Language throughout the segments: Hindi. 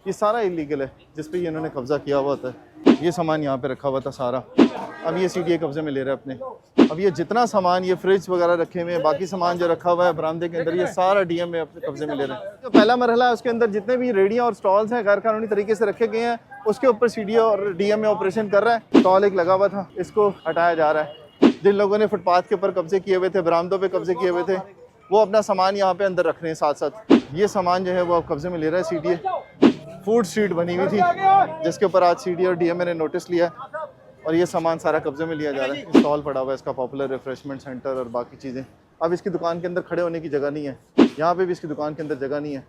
ये सारा इलीगल है जिस पे इन्होंने कब्ज़ा किया हुआ था। ये सामान यहाँ पे रखा हुआ था सारा, अब ये सीडीए कब्ज़े में ले रहे हैं अपने। अब ये जितना सामान, ये फ्रिज वगैरह रखे हुए हैं, बाकी सामान जो रखा हुआ है बरामदे के अंदर, ये सारा डीएम में अपने कब्ज़े में ले रहे हैं। जो पहला मरहला है उसके अंदर जितने भी रेडियाँ और स्टॉल्स हैं गैर कानूनी तरीके से रखे गए हैं, उसके ऊपर सीडीए और डीएम में ऑपरेशन कर रहा है। स्टॉल एक लगा हुआ था, इसको हटाया जा रहा है। जिन लोगों ने फुटपाथ के ऊपर कब्जे किए हुए थे, बरामदों पे कब्जे किए हुए थे, वो अपना सामान यहाँ पे अंदर रख रहे हैं साथ साथ। ये सामान जो है वो अब कब्जे में ले रहा है सीडीए। फूड स्ट्रीट बनी हुई थी जिसके ऊपर आज सीडीए और डीएमए ने नोटिस लिया और ये सामान सारा कब्जे में लिया जा रहा है। स्टॉल पड़ा हुआ है इसका, पॉपुलर रिफ्रेशमेंट सेंटर और बाकी चीज़ें। अब इसकी दुकान के अंदर खड़े होने की जगह नहीं है, यहाँ पे भी इसकी दुकान के अंदर जगह नहीं है,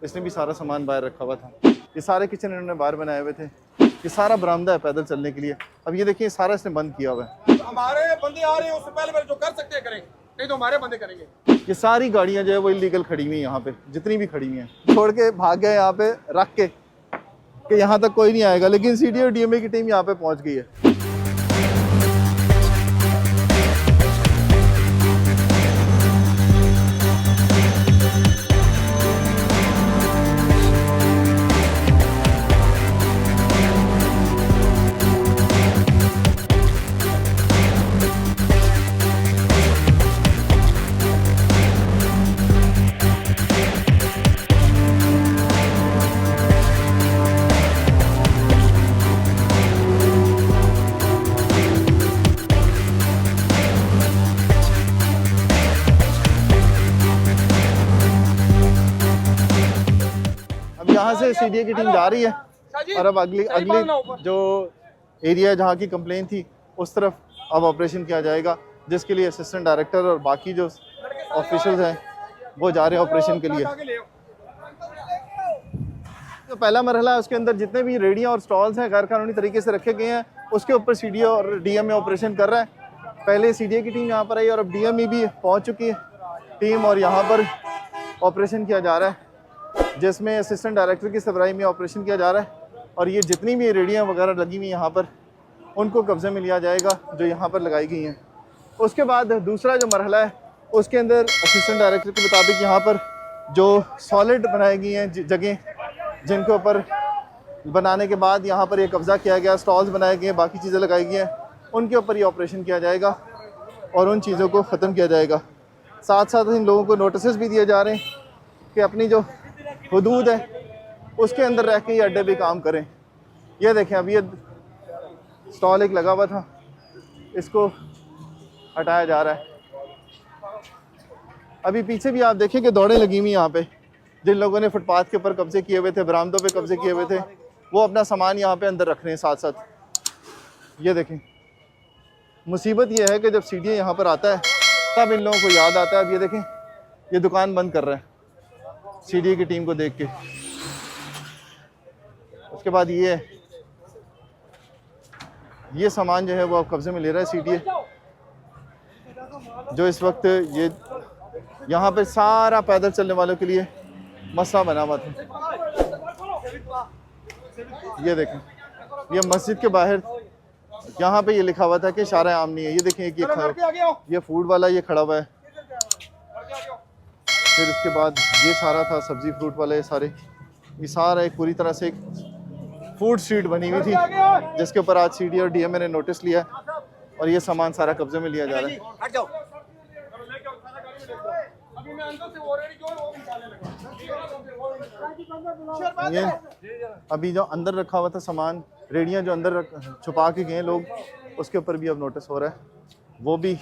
इसने भी सारा सामान बाहर रखा हुआ था। ये सारे किचन इन्होंने बाहर बनाए हुए थे, ये सारा बरामदा है पैदल चलने के लिए। अब ये देखिए सारा इसने बंद किया हुआ है। हमारे बंदे आ रहे हैं, उससे पहले जो कर सकते हैं करें, नहीं तो हमारे बंदे करेंगे। ये सारी गाड़ियाँ जो है वो इलीगल खड़ी हुई हैं यहाँ पे, जितनी भी खड़ी हुई हैं, छोड़ के भाग गए यहाँ पे रख के कि यहाँ तक कोई नहीं आएगा, लेकिन सीडीए और डीएमए की टीम यहाँ पे पहुँच गई है। यहाँ से सीडीए की टीम जा रही है और अब अगली जो एरिया जहाँ की कंप्लेन थी उस तरफ अब ऑपरेशन किया जाएगा, जिसके लिए असिस्टेंट डायरेक्टर और बाकी जो ऑफिशियल्स हैं वो जा रहे हैं ऑपरेशन के लिए। जो पहला मरहला है उसके अंदर जितने भी रेडियाँ और स्टॉल्स हैं गैर कानूनी तरीके से रखे गए हैं, उसके ऊपर सीडीए और डीएमए ऑपरेशन कर रहा है। पहले सीडीए की टीम यहाँ पर आई और अब डीएमए भी पहुँच चुकी है टीम, और यहाँ पर ऑपरेशन किया जा रहा है जिसमें असिस्टेंट डायरेक्टर की सरबराही में ऑपरेशन किया जा रहा है। और ये जितनी भी रेडियाँ वगैरह लगी हुई यहाँ पर, उनको कब्जे में लिया जाएगा जो यहाँ पर लगाई गई हैं। उसके बाद दूसरा जो मरहला है उसके अंदर असिस्टेंट डायरेक्टर के मुताबिक यहाँ पर जो सॉलिड बनाई गई हैं जगह, जिनके ऊपर बनाने के बाद यहाँ पर ये कब्ज़ा किया गया, स्टॉल्स बनाए गए, बाकी चीज़ें लगाई गई हैं, उनके ऊपर ये ऑपरेशन किया जाएगा और उन चीज़ों को ख़त्म किया जाएगा। साथ साथ इन लोगों को नोटिस भी दिए जा रहे हैं कि अपनी जो हुदूद है उसके अंदर रह के ये अड्डे भी काम करें। ये देखें, अब ये स्टॉल एक लगा हुआ था, इसको हटाया जा रहा है। अभी पीछे भी आप देखें कि दौड़ें लगी हुई यहाँ पे। जिन लोगों ने फुटपाथ के ऊपर कब्जे किए हुए थे, बरामदों पे कब्जे किए हुए थे, वो अपना सामान यहाँ पे अंदर रख रहे हैं साथ साथ। ये देखें, मुसीबत ये है कि जब सीडीए यहाँ पर आता है तब इन लोगों को याद आता है। अब ये देखें, ये दुकान बंद कर रहा है सीडीए की टीम को देख के। उसके बाद ये सामान जो है वो अब कब्जे में ले रहा है सीडीए, जो इस वक्त ये यहाँ पे सारा पैदल चलने वालों के लिए मसला बना हुआ था। ये देखें, ये मस्जिद के बाहर यहाँ पे ये लिखा हुआ था कि शारा आम नहीं है। ये देखें, ये फूड वाला ये खड़ा हुआ है। फिर उसके बाद ये सारा था सब्जी फ्रूट वाले, ये सारा एक पूरी तरह से एक फूड स्ट्रीट बनी हुई थी जिसके ऊपर आज सीडीए और डीएमए ने नोटिस लिया और ये सामान सारा कब्जे में लिया जा रहा है। ये अभी जो अंदर रखा हुआ था सामान, रेडियाँ जो अंदर छुपा के गए लोग, उसके ऊपर भी अब नोटिस हो रहा है। वो भी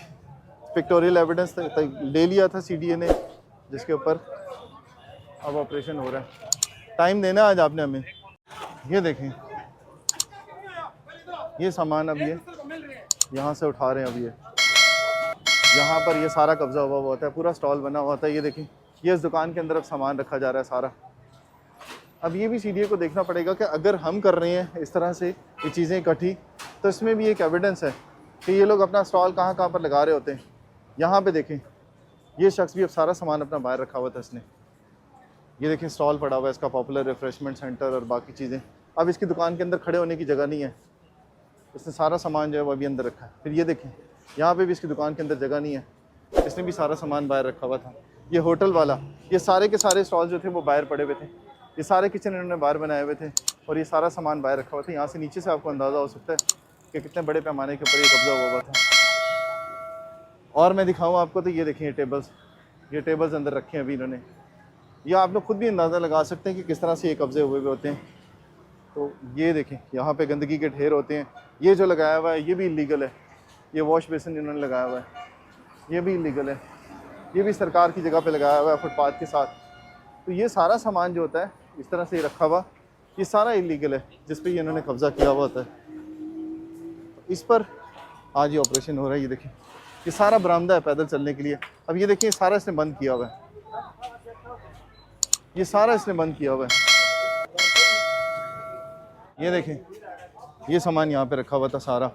पिक्टोरियल एविडेंस ले लिया था सीडीए ने, जिसके ऊपर अब ऑपरेशन हो रहा है। टाइम देना आज आपने हमें। ये देखें, ये सामान अब ये यहाँ से उठा रहे हैं। अब ये यहाँ पर ये सारा कब्जा हुआ होता है, पूरा स्टॉल बना हुआ था। ये देखें, ये इस दुकान के अंदर अब सामान रखा जा रहा है सारा। अब ये भी सीडीए को देखना पड़ेगा कि अगर हम कर रहे हैं इस तरह से ये चीज़ें इकट्ठी, तो इसमें भी एक एविडेंस है कि ये लोग अपना स्टॉल कहाँ कहाँ पर लगा रहे होते हैं। यहाँ पे देखें, ये शख्स भी अब सारा सामान अपना बाहर रखा हुआ था इसने। ये देखें, स्टॉल पड़ा हुआ है इसका, पॉपुलर रिफ्रेशमेंट सेंटर और बाकी चीज़ें। अब इसकी दुकान के अंदर खड़े होने की जगह नहीं है, इसने सारा सामान जो है वो अभी अंदर रखा है। फिर ये देखें, यहाँ पे भी इसकी दुकान के अंदर जगह नहीं है, इसने भी सारा सामान बाहर रखा हुआ था। ये होटल वाला, ये सारे के सारे स्टॉल जो थे वो बाहर पड़े हुए थे। ये सारे किचन इन्होंने बाहर बनाए हुए थे और ये सारा सामान बाहर रखा हुआ था। यहाँ से नीचे से आपको अंदाज़ा हो सकता है कि कितने बड़े पैमाने के ऊपर ये कब्ज़ा हुआ था। और मैं दिखाऊँ आपको तो ये देखिए ये टेबल्स अंदर रखे हैं अभी इन्होंने। ये आप लोग खुद भी अंदाज़ा लगा सकते हैं कि किस तरह से ये कब्ज़े हुए होते हैं। तो ये देखें यहाँ पे गंदगी के ढेर होते हैं। ये जो लगाया हुआ है ये भी इलीगल है। ये वॉश बेसिन इन्होंने लगाया हुआ है, ये भी इलीगल है। ये भी सरकार की जगह पे लगाया हुआ है फुटपाथ के साथ। तो ये सारा सामान जो होता है इस तरह से रखा हुआ, ये सारा इलीगल है जिस पे ये इन्होंने कब्ज़ा किया हुआ होता है। इस पर आज ये ऑपरेशन हो रहा है। ये देखें ये सारा बरामदा है पैदल चलने के लिए। अब ये देखिए सारा इसने बंद किया हुआ है, ये सारा इसने बंद किया हुआ है। ये देखें ये सामान यहाँ पे रखा हुआ था सारा,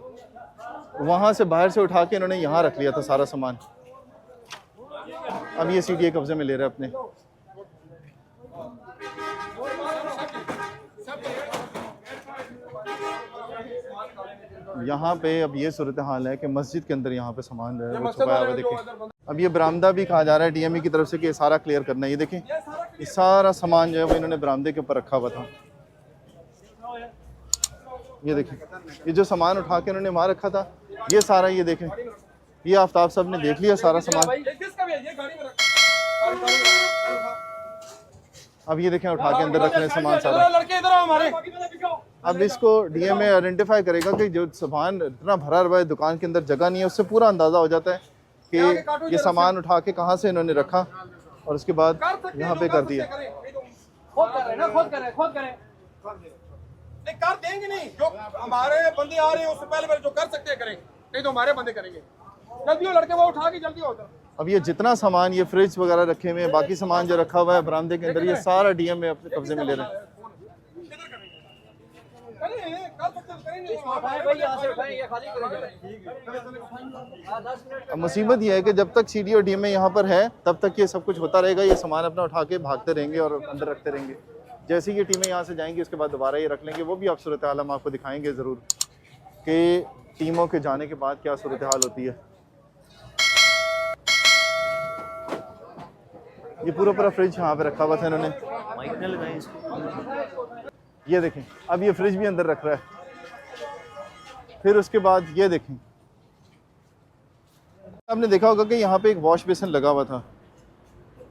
वहाँ से बाहर से उठा के इन्होंने यहाँ रख लिया था सारा सामान। अब ये सीडीए कब्जे में ले रहे हैं अपने। यहाँ पे अब ये सूरत हाल है कि मस्जिद के अंदर यहाँ पे सामान जो है वो छुपाया हुआ। देखें अब ये बरामदा भी कहा जा रहा है डीएमई की तरफ से कि ये सारा क्लियर करना है। ये देखें ये सारा सामान जो है वो इन्होंने बरामदे के ऊपर रखा हुआ था। ये देखें ये जो सामान उठा के इन्होंने वहाँ रखा था ये सारा, ये देखें ये आफ्ताब साहब ने देख लिया सारा सामान। अब ये देखें उठा के अंदर रख रहे हैं सामान सारा। अब इसको डीएमए आइडेंटिफाई करेगा कि जो सामान इतना भरा हुआ है दुकान के अंदर जगह नहीं है, उससे पूरा अंदाज़ा हो जाता है कि ये सामान उठा के कहाँ से इन्होंने रखा और उसके बाद यहाँ पे कर दिया। कर देंगे नहीं, जो हमारे बंदे आ रहे हैं उससे पहले जो कर सकते हैं करें, नहीं तो हमारे बंदे करेंगे। जल्दी हो लड़के, वो उठा के जल्दी हो। अब ये जितना सामान ये फ्रिज वगैरह रखे हुए हैं, बाकी सामान जो रखा हुआ है बरामदे के अंदर, ये सारा डीएम में अपने कब्जे में ले रहे हैं। अब मुसीबत ये है कि जब तक सीडी और डीएम यहाँ पर है तब तक ये सब कुछ होता रहेगा। ये सामान अपना उठा के भागते रहेंगे और अंदर रखते रहेंगे। जैसे ये टीमें यहाँ से जाएंगी उसके बाद दोबारा ये रख लेंगे। वो भी आप सूरत हाल हम आपको दिखाएंगे ज़रूर कि टीमों के जाने के बाद क्या सूरत हाल होती है। ये पूरा फ्रिज यहाँ पे रखा हुआ था इन्होंने। ये देखें अब ये फ्रिज भी अंदर रख रहा है। फिर उसके बाद ये देखें आपने देखा होगा कि यहाँ पे एक वॉश बेसिन लगा हुआ था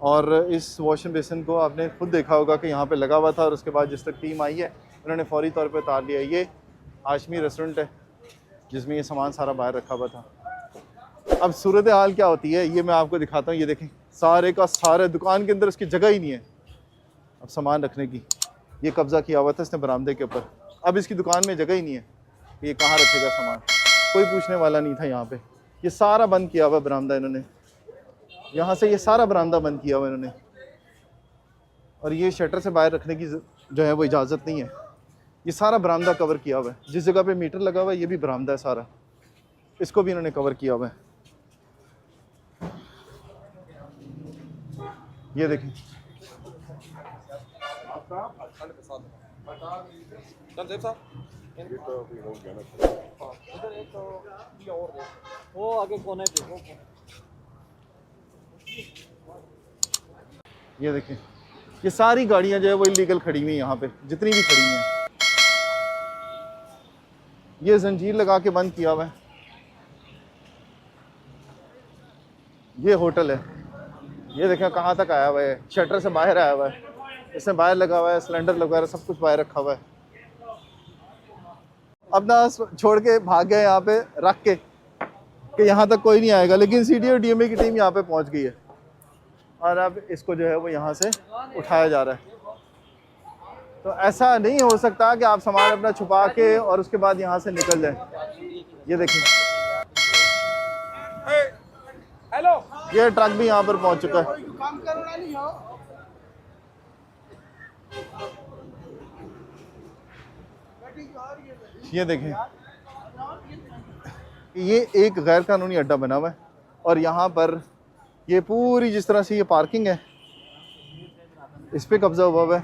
और इस वॉश बेसिन को आपने खुद देखा होगा कि यहाँ पे लगा हुआ था और उसके बाद जिस तक टीम आई है उन्होंने फौरी तौर पे उतार लिया। ये हाशमी रेस्टोरेंट है जिसमें ये सामान सारा बाहर रखा हुआ था। अब सूरत हाल क्या होती है ये मैं आपको दिखाता हूँ। ये देखें सारे का सारे दुकान के अंदर उसकी जगह ही नहीं है अब सामान रखने की। ये कब्ज़ा किया हुआ था इसने बरामदे के ऊपर। अब इसकी दुकान में जगह ही नहीं है, ये कहाँ रखेगा सामान, कोई पूछने वाला नहीं था यहाँ पे। ये सारा बंद किया हुआ बरामदा इन्होंने, यहाँ से ये सारा बरामदा बंद किया हुआ इन्होंने। और ये शटर से बाहर रखने की जो है वो इजाज़त नहीं है। ये सारा बरामदा कवर किया हुआ है। जिस जगह पे मीटर लगा हुआ है ये भी बरामदा है सारा, इसको भी इन्होंने कवर किया हुआ है। ये देखें वो आगे कोने पे ये देखें ये सारी गाड़ियां जो है वो इलीगल खड़ी हुई हैं यहाँ पे, जितनी भी खड़ी हैं। ये जंजीर लगा के बंद किया हुआ है। ये होटल है, ये देखें कहाँ तक आया हुआ है, शटर से बाहर आया हुआ है। इसमें बाहर लगा हुआ है, सिलेंडर वगैरह सब कुछ बाहर रखा हुआ है। अपना छोड़ के भाग गए यहाँ पे रख के कि यहाँ तक कोई नहीं आएगा, लेकिन सीडी और डीएमए की टीम यहाँ पे पहुँच गई है और अब इसको जो है वो यहाँ से उठाया जा रहा है। तो ऐसा नहीं हो सकता कि आप सामान अपना छुपा के और उसके बाद यहाँ से निकल जाए। ये देखिए हेलो, ये ट्रक भी यहाँ पर पहुँच चुका है। ये देखें ये एक गैर कानूनी अड्डा बना हुआ है और यहाँ पर ये पूरी जिस तरह से ये पार्किंग है इस पे कब्जा हुआ है,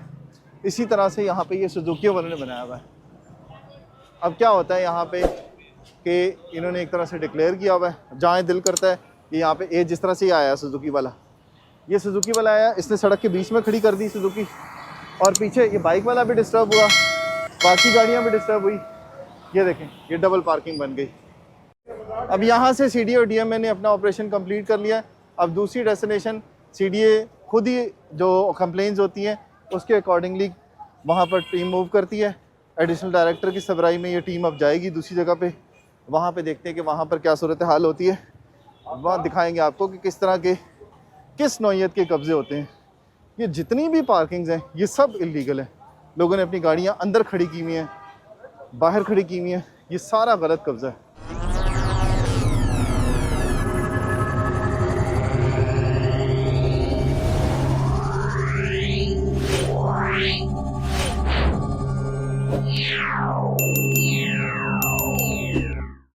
इसी तरह से यहाँ पे ये सुजुकी वालों ने बनाया हुआ है। अब क्या होता है यहाँ पे कि इन्होंने एक तरह से डिक्लेयर किया हुआ है, जहाँ दिल करता है ये यहाँ पे जिस तरह से ये आया सुजुकी वाला, ये सुजुकी वाला आया, इसने सड़क के बीच में खड़ी कर दी सुजुकी और पीछे ये बाइक वाला भी डिस्टर्ब हुआ, बाकी गाड़ियाँ भी डिस्टर्ब हुई। ये देखें, ये डबल पार्किंग बन गई। अब यहाँ से CDA और DMA ने अपना ऑपरेशन कंप्लीट कर लिया। अब दूसरी डेस्टिनेशन CDA खुद ही जो कंप्लेंट्स होती हैं उसके अकॉर्डिंगली वहाँ पर टीम मूव करती है। एडिशनल डायरेक्टर की सरबराही में ये टीम अब जाएगी दूसरी जगह पे, वहाँ पे देखते हैं कि वहाँ पर क्या सूरत हाल होती है। वहाँ दिखाएंगे आपको कि किस तरह के, किस नौइयत के कब्ज़े होते हैं। ये जितनी भी पार्किंग्स हैं ये सब इलीगल है। लोगों ने अपनी गाड़ियाँ अंदर खड़ी की हुई हैं, बाहर खड़ी की हुई हैं, ये सारा गलत कब्ज़ा है।